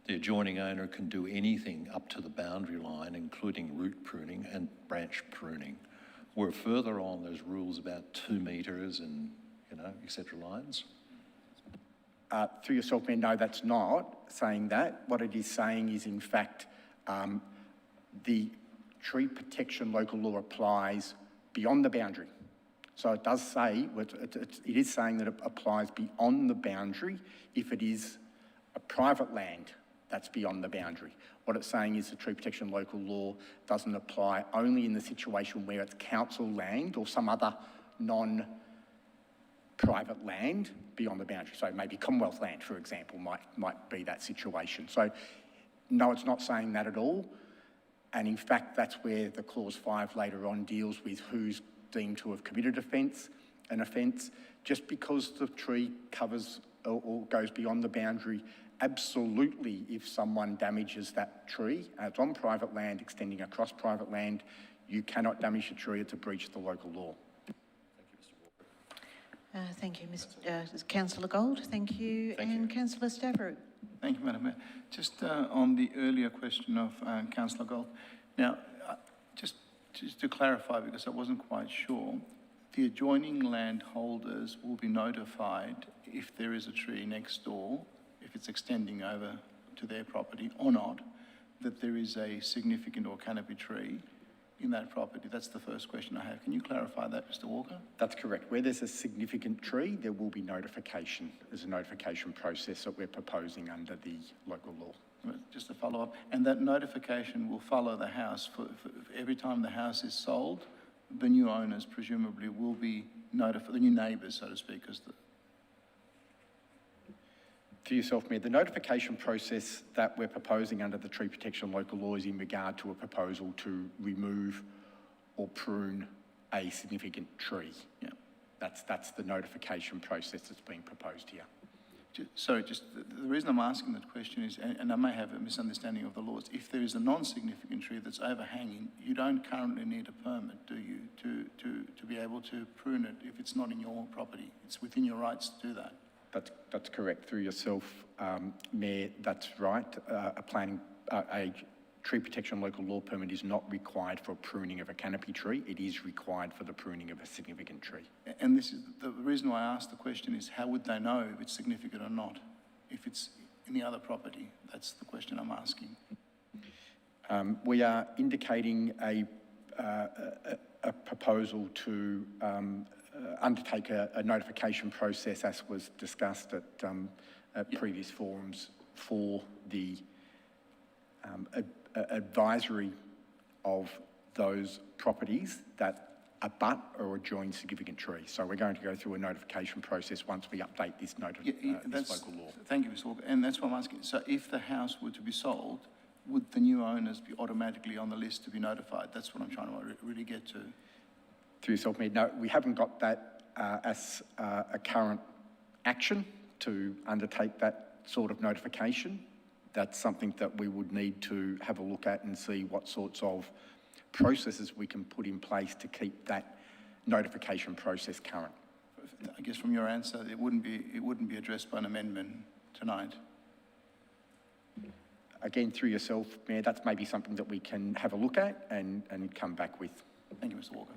the adjoining owner can do anything up to the boundary line, including root pruning and branch pruning. Where further on, there's rules about 2 metres and, etc. lines. Through yourself, Mayor, no, that's not saying that. What it is saying is, in fact, the tree protection local law applies beyond the boundary. So it does say, it is saying that it applies beyond the boundary if it is a private land that's beyond the boundary. What it's saying is the tree protection local law doesn't apply only in the situation where it's council land or some other non-private land beyond the boundary. So maybe Commonwealth land, for example, might be that situation. So no, it's not saying that at all. And in fact, that's where the clause 5 later on deals with who's deemed to have committed an offence. Just because the tree covers or goes beyond the boundary, absolutely, if someone damages that tree, and it's on private land, extending across private land, you cannot damage the tree. It's a breach of the local law. Thank you, Councillor Gold. Thank you. And Councillor Stavrou. Thank you, Madam Mayor. Just on the earlier question of Councillor Gold. Now, just to clarify, because I wasn't quite sure, the adjoining landholders will be notified if there is a tree next door, if it's extending over to their property or not, that there is a significant or canopy tree in that property. That's the first question I have. Can you clarify that, Mr. Walker? That's correct. Where there's a significant tree, there will be notification. There's a notification process that we're proposing under the local law. Just a follow-up. And that notification will follow the house. For every time the house is sold, the new owners presumably will be notified, the new neighbours, so to speak, as the... To yourself, Mayor, the notification process that we're proposing under the tree protection local law is in regard to a proposal to remove or prune a significant tree. Yeah. That's the notification process that's being proposed here. Sorry, just the reason I'm asking that question is, and I may have a misunderstanding of the laws, if there is a non-significant tree that's overhanging, you don't currently need a permit, do you, to be able to prune it if it's not in your property? It's within your rights to do that. That's correct. Through yourself, Mayor, that's right. A tree protection local law permit is not required for pruning of a canopy tree. It is required for the pruning of a significant tree. And this is the reason why I asked the question is, how would they know if it's significant or not, if it's in the other property? That's the question I'm asking. We are indicating a proposal to undertake a notification process, as was discussed at previous forums, for the advisory of those properties that abut or adjoin significant tree. So we're going to go through a notification process once we update this this local law. Thank you, Mr. Walker. And that's what I'm asking. So if the house were to be sold, would the new owners be automatically on the list to be notified? That's what I'm trying to really get to. Through yourself, Mayor, no, we haven't got that as a current action to undertake that sort of notification. That's something that we would need to have a look at and see what sorts of processes we can put in place to keep that notification process current. I guess from your answer, it wouldn't be addressed by an amendment tonight. Again, through yourself, Mayor, that's maybe something that we can have a look at and come back with. Thank you, Mr. Walker.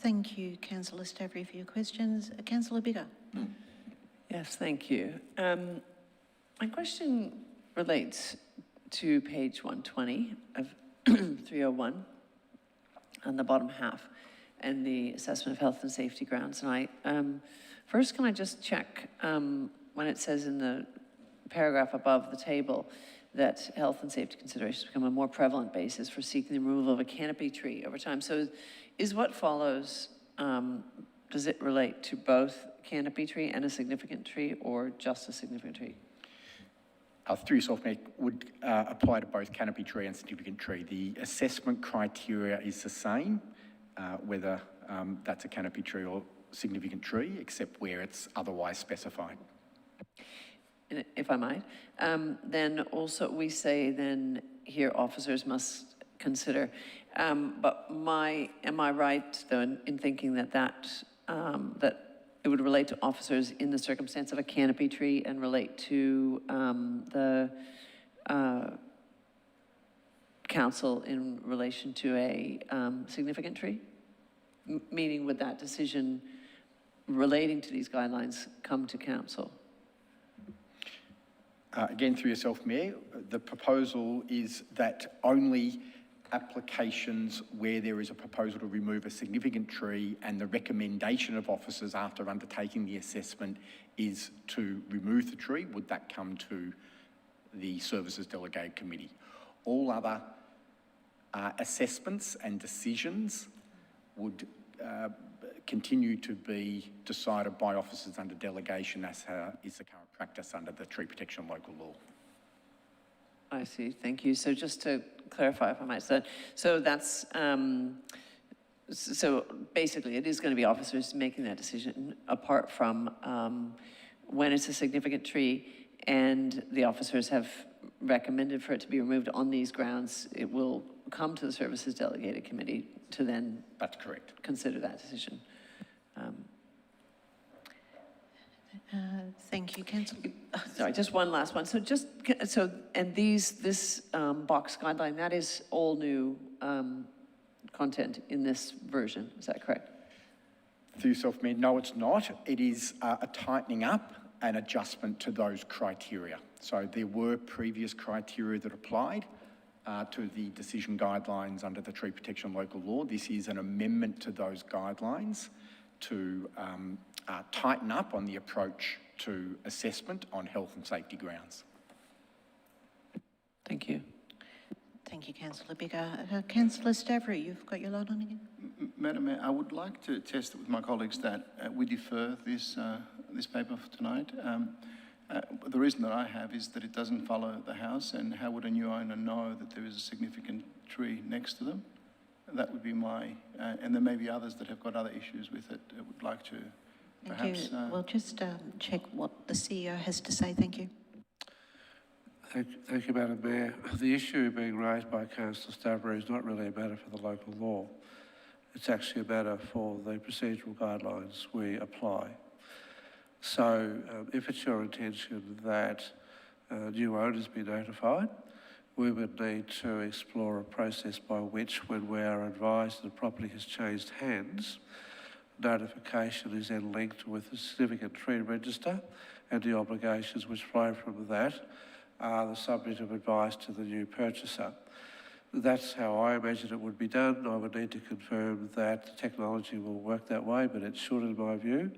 Thank you, Councillor Stavrey, for your questions. Councillor Biggar. Yes, thank you. My question relates to page 120 of 301 on the bottom half and the assessment of health and safety grounds. And first, can I just check when it says in the paragraph above the table that health and safety considerations become a more prevalent basis for seeking the removal of a canopy tree over time. So is what follows, does it relate to both canopy tree and a significant tree, or just a significant tree? Through yourself, Mayor, would apply to both canopy tree and significant tree. The assessment criteria is the same, whether that's a canopy tree or significant tree, except where it's otherwise specified. If I might, then also we say then here officers must consider, but am I right though in thinking that that it would relate to officers in the circumstance of a canopy tree and relate to the council in relation to a significant tree? Meaning would that decision relating to these guidelines come to council? Again, through yourself, Mayor, the proposal is that only applications where there is a proposal to remove a significant tree and the recommendation of officers after undertaking the assessment is to remove the tree, would that come to the Services Delegated Committee? All other assessments and decisions would continue to be decided by officers under delegation, as is the current practice under the Tree Protection Local Law. I see, thank you. So just to clarify, if I might, so that's, so basically it is going to be officers making that decision apart from when it's a significant tree and the officers have recommended for it to be removed on these grounds, it will come to the Services Delegated Committee to then. That's correct. Consider that decision. Thank you, Councillor. Sorry, just one last one. So and this box guideline, that is all new content in this version, is that correct? Through yourself, Mayor, no, it's not. It is a tightening up and adjustment to those criteria. So there were previous criteria that applied to the decision guidelines under the Tree Protection Local Law. This is an amendment to those guidelines to tighten up on the approach to assessment on health and safety grounds. Thank you. Thank you, Councillor Biggar. Councillor Stavrey, you've got your light on again. Madam Mayor, I would like to test it with my colleagues that we defer this paper for tonight. The reason that I have is that it doesn't follow the house, and how would a new owner know that there is a significant tree next to them? That would be my, and there may be others that have got other issues with it. I would like to perhaps... Thank you. We'll just check what the CEO has to say. Thank you. Thank you, Madam Mayor. The issue being raised by Councillor Stavrey is not really a matter for the local law. It's actually a matter for the procedural guidelines we apply. So if it's your intention that new owners be notified, we would need to explore a process by which, when we are advised that the property has changed hands, notification is then linked with the significant tree register, and the obligations which flow from that are the subject of advice to the new purchaser. That's how I imagine it would be done. I would need to confirm that the technology will work that way, but it should in my view.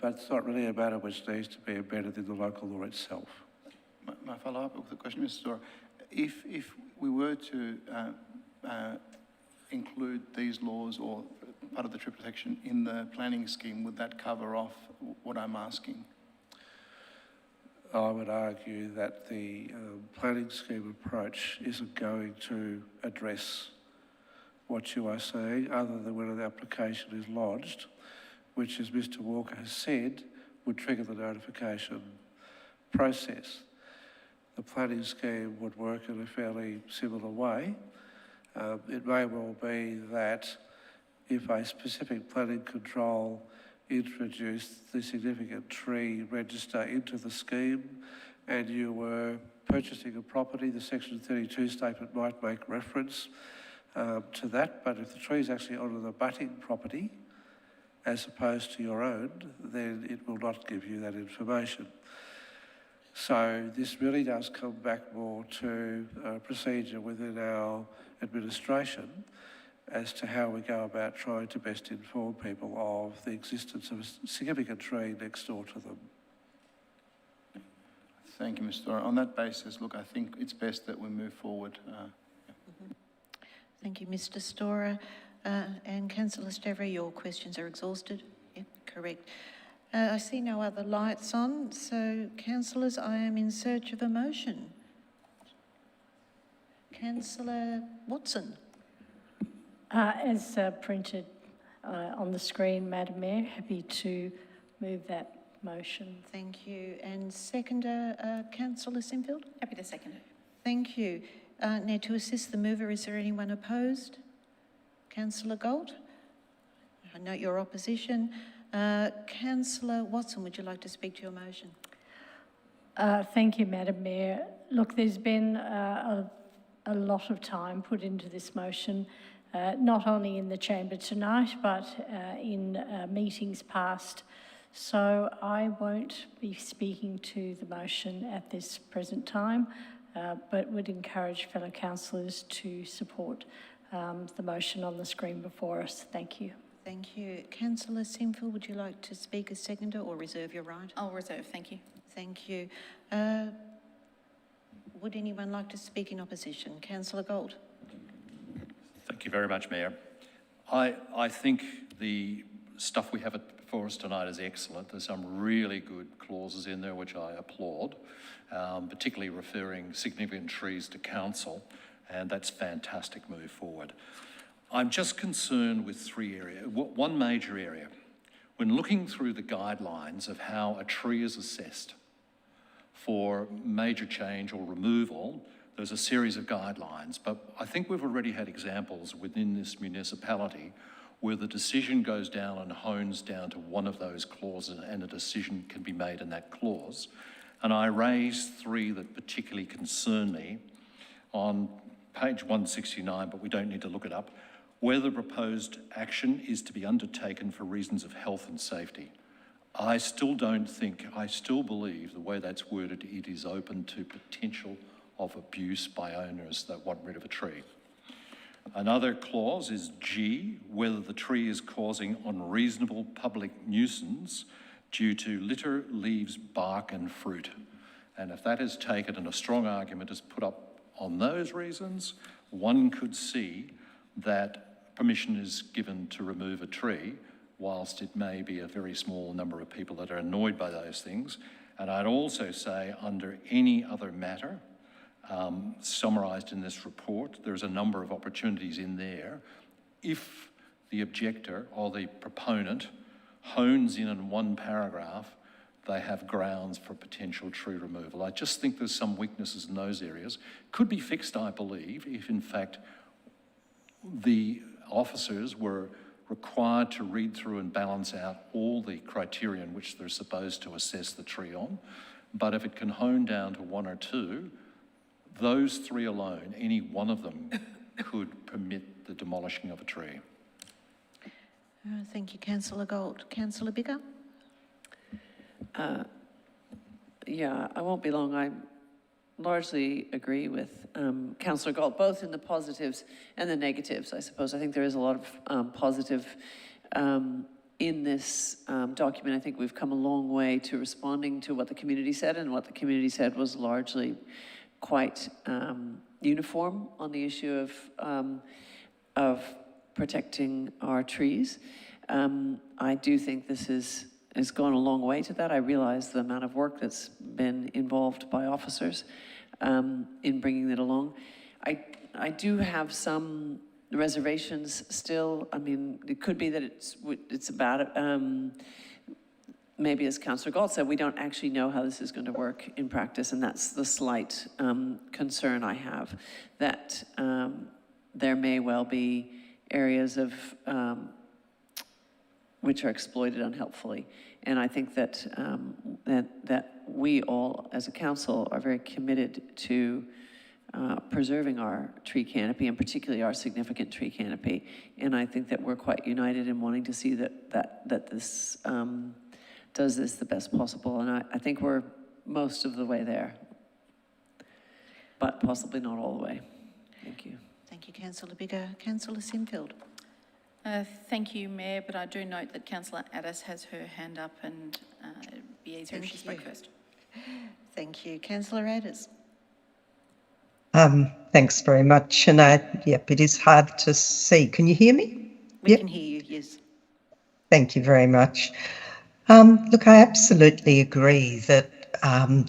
But it's not really a matter which needs to be embedded in the local law itself. my follow-up with the question, Mr. Storer. If we were to include these laws or part of the tree protection in the planning scheme, would that cover off what I'm asking? I would argue that the planning scheme approach isn't going to address what you are saying, other than when an application is lodged, which, as Mr. Walker has said, would trigger the notification process. The planning scheme would work in a fairly similar way. It may well be that if a specific planning control introduced the significant tree register into the scheme and you were purchasing a property, the Section 32 statement might make reference to that, but if the tree is actually on an abutting property as opposed to your own, then it will not give you that information. So this really does come back more to a procedure within our administration as to how we go about trying to best inform people of the existence of a significant tree next door to them. Thank you, Mr. Storer. On that basis, look, I think it's best that we move forward. Thank you, Mr. Storer. And Councillor Stavry, your questions are exhausted? Yeah, correct. I see no other lights on, so councillors, I am in search of a motion. Councillor Watson. As printed on the screen, Madam Mayor, happy to move that motion. Thank you. And seconder, Councillor Sinfield? Happy to second it. Thank you. Now, to assist the mover, is there anyone opposed? Councillor Gold? I note your opposition. Councillor Watson, would you like to speak to your motion? Thank you, Madam Mayor. Look, there's been a lot of time put into this motion, not only in the chamber tonight, but in meetings past. So I won't be speaking to the motion at this present time, but would encourage fellow councillors to support the motion on the screen before us. Thank you. Thank you. Councillor Sinfield, would you like to speak as seconder or reserve your right? I'll reserve, thank you. Thank you. Would anyone like to speak in opposition? Councillor Gold. Thank you very much, Mayor. I think the stuff we have before us tonight is excellent. There's some really good clauses in there which I applaud, particularly referring significant trees to council, and that's a fantastic move forward. I'm just concerned with three areas. One major area. When looking through the guidelines of how a tree is assessed for major change or removal, there's a series of guidelines, but I think we've already had examples within this municipality where the decision goes down and hones down to one of those clauses and a decision can be made in that clause. And I raised three that particularly concern me on page 169, but we don't need to look it up. Whether the proposed action is to be undertaken for reasons of health and safety. I still believe the way that's worded, it is open to potential of abuse by owners that want rid of a tree. Another clause is G, whether the tree is causing unreasonable public nuisance due to litter, leaves, bark and fruit. And if that is taken and a strong argument is put up on those reasons, one could see that permission is given to remove a tree, whilst it may be a very small number of people that are annoyed by those things. And I'd also say under any other matter, summarised in this report, there's a number of opportunities in there. If the objector or the proponent hones in on one paragraph, they have grounds for potential tree removal. I just think there's some weaknesses in those areas. Could be fixed, I believe, if in fact the officers were required to read through and balance out all the criteria in which they're supposed to assess the tree on. But if it can hone down to one or two, those three alone, any one of them could permit the demolishing of a tree. Thank you, Councillor Gold. Councillor Biggar? Yeah, I won't be long. I largely agree with Councillor Gold, both in the positives and the negatives, I suppose. I think there is a lot of positive in this document, I think we've come a long way to responding to what the community said, and what the community said was largely quite uniform on the issue of protecting our trees. I do think this has gone a long way to that. I realize the amount of work that's been involved by officers in bringing it along. I do have some reservations still. I mean, it could be that it's about, maybe as Councillor Galt said, we don't actually know how this is going to work in practice, and that's the slight concern I have, that there may well be areas of which are exploited unhelpfully. And I think that, that we all, as a council, are very committed to preserving our tree canopy, and particularly our significant tree canopy. And I think that we're quite united in wanting to see that this does this the best possible. And I think we're most of the way there, but possibly not all the way. Thank you. Thank you, Councillor Biggar. Councillor Sinfield. Thank you, Mayor, but I do note that Councillor Addis has her hand up, and it'd be easier if she spoke first. Thank you. Councillor Addis. Thanks very much. And yep, it is hard to see. Can you hear me? We can hear you, yes. Thank you very much. Look, I absolutely agree that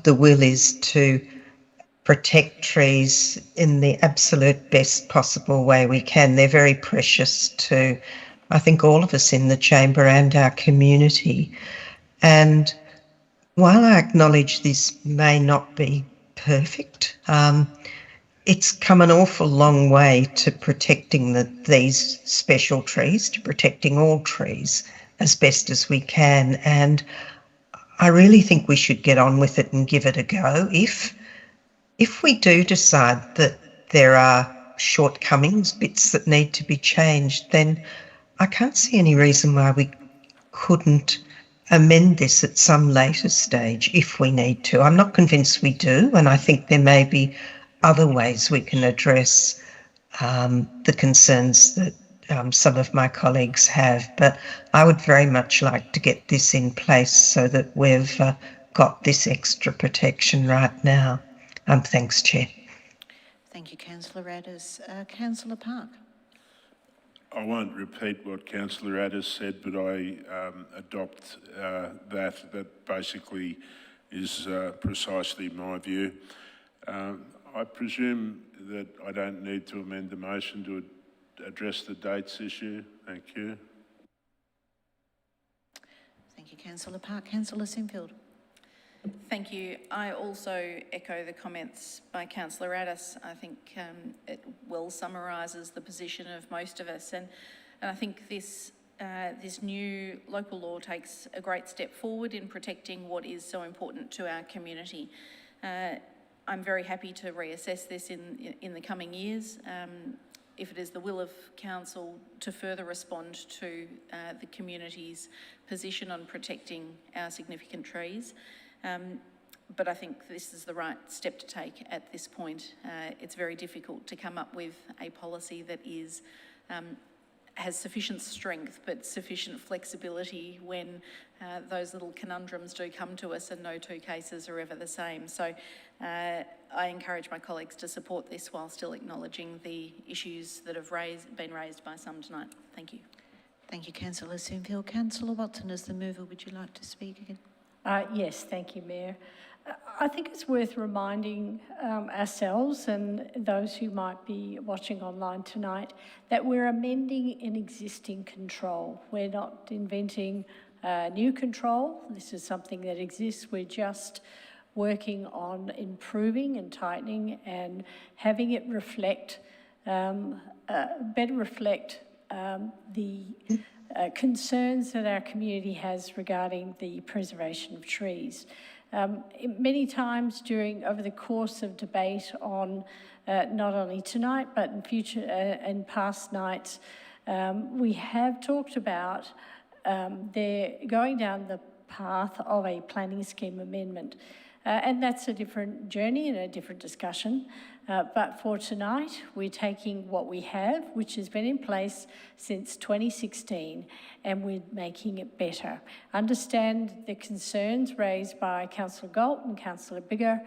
the will is to protect trees in the absolute best possible way we can. They're very precious to, I think, all of us in the chamber and our community. And while I acknowledge this may not be perfect, it's come an awful long way to protecting these special trees, to protecting all trees as best as we can. And I really think we should get on with it and give it a go. If we do decide that there are shortcomings, bits that need to be changed, then I can't see any reason why we couldn't amend this at some later stage if we need to. I'm not convinced we do, and I think there may be other ways we can address the concerns that some of my colleagues have, but I would very much like to get this in place so that we've got this extra protection right now. Thanks, Chair. Thank you, Councillor Addis. Councillor Park. I won't repeat what Councillor Addis said, but I adopt that basically is precisely my view. I presume that I don't need to amend the motion to address the dates issue. Thank you. Thank you, Councillor Park. Councillor Sinfield. Thank you. I also echo the comments by Councillor Addis. I think it well summarises the position of most of us, and I think this new local law takes a great step forward in protecting what is so important to our community. I'm very happy to reassess this in the coming years, if it is the will of council to further respond to the community's position on protecting our significant trees. But I think this is the right step to take at this point. It's very difficult to come up with a policy that is has sufficient strength but sufficient flexibility when those little conundrums do come to us, and no two cases are ever the same. So I encourage my colleagues to support this while still acknowledging the issues that have been raised by some tonight. Thank you. Thank you, Councillor Sinfield. Councillor Watson, as the mover, would you like to speak again? Yes, thank you, Mayor. I think it's worth reminding ourselves and those who might be watching online tonight that we're amending an existing control. We're not inventing new control. This is something that exists. We're just working on improving and tightening and having it reflect, better reflect the concerns that our community has regarding the preservation of trees. Many times over the course of debate on not only tonight but in future and past nights, we have talked about going down the path of a planning scheme amendment. And that's a different journey and a different discussion. But for tonight, we're taking what we have, which has been in place since 2016, and we're making it better. Understand the concerns raised by Councillor Galt and Councillor Biggar,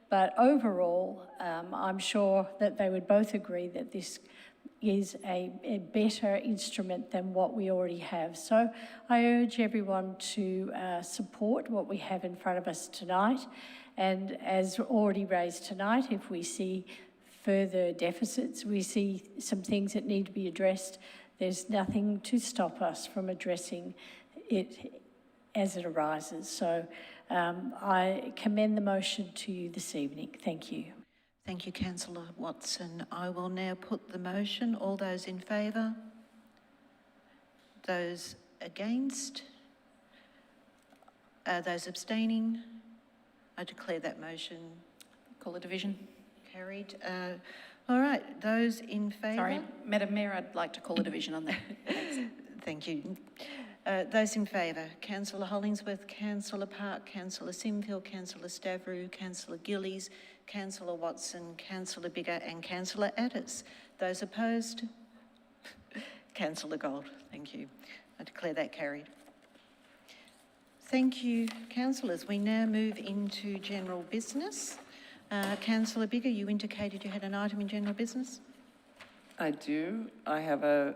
but overall, I'm sure that they would both agree that this is a better instrument than what we already have. So I urge everyone to support what we have in front of us tonight. And as already raised tonight, if we see further deficits, we see some things that need to be addressed, there's nothing to stop us from addressing it as it arises. So I commend the motion to you this evening. Thank you. Thank you, Councillor Watson. I will now put the motion. All those in favour? Those against? Those abstaining? I declare that motion Call a division. carried. All right, those in favour? Sorry, Madam Mayor, I'd like to call a division on that. Thanks. Thank you. Those in favour, Councillor Hollingsworth, Councillor Park, Councillor Simfield, Councillor Stavrou, Councillor Gillies, Councillor Watson, Councillor Biggar and Councillor Addis. Those opposed? Councillor Gold, thank you. I declare that carried. Thank you, councillors. We now move into general business. Councillor Biggar, you indicated you had an item in general business? I do. I have a,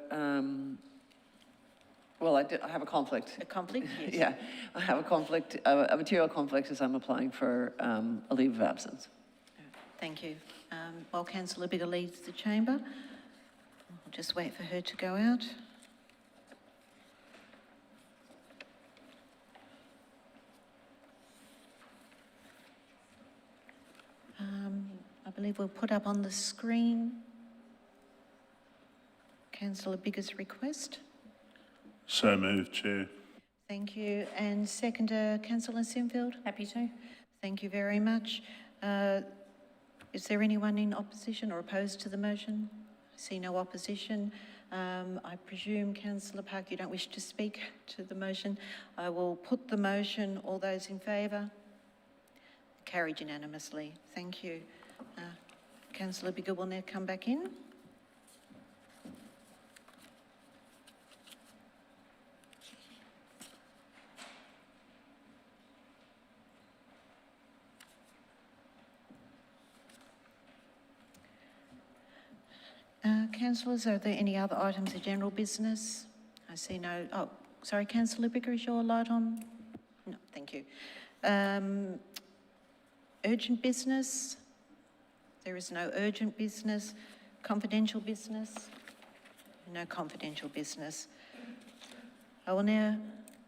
I have a conflict. A conflict, yes. Yeah, I have a conflict, a material conflict as I'm applying for a leave of absence. Thank you. While Councillor Biggar leaves the chamber, I'll just wait for her to go out. I believe we'll put up on the screen Councillor Biggar's request. So moved, Chair. Thank you. And seconder, Councillor Simfield? Happy to. Thank you very much. Is there anyone in opposition or opposed to the motion? I see no opposition. I presume, Councillor Park, you don't wish to speak to the motion. I will put the motion. All those in favour? Carried unanimously. Thank you. Councillor Biggar will now come back in. Councillors, are there any other items of general business? I see no. Oh, sorry, Councillor Biggar, is your light on? No, thank you. Urgent business? There is no urgent business. Confidential business? No confidential business. I will now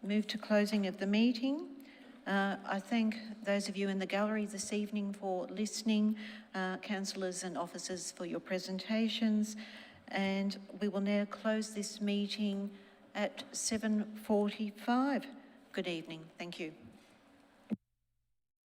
move to closing of the meeting. I thank those of you in the gallery this evening for listening, councillors and officers for your presentations, and we will now close this meeting at 7:45. Good evening. Thank you.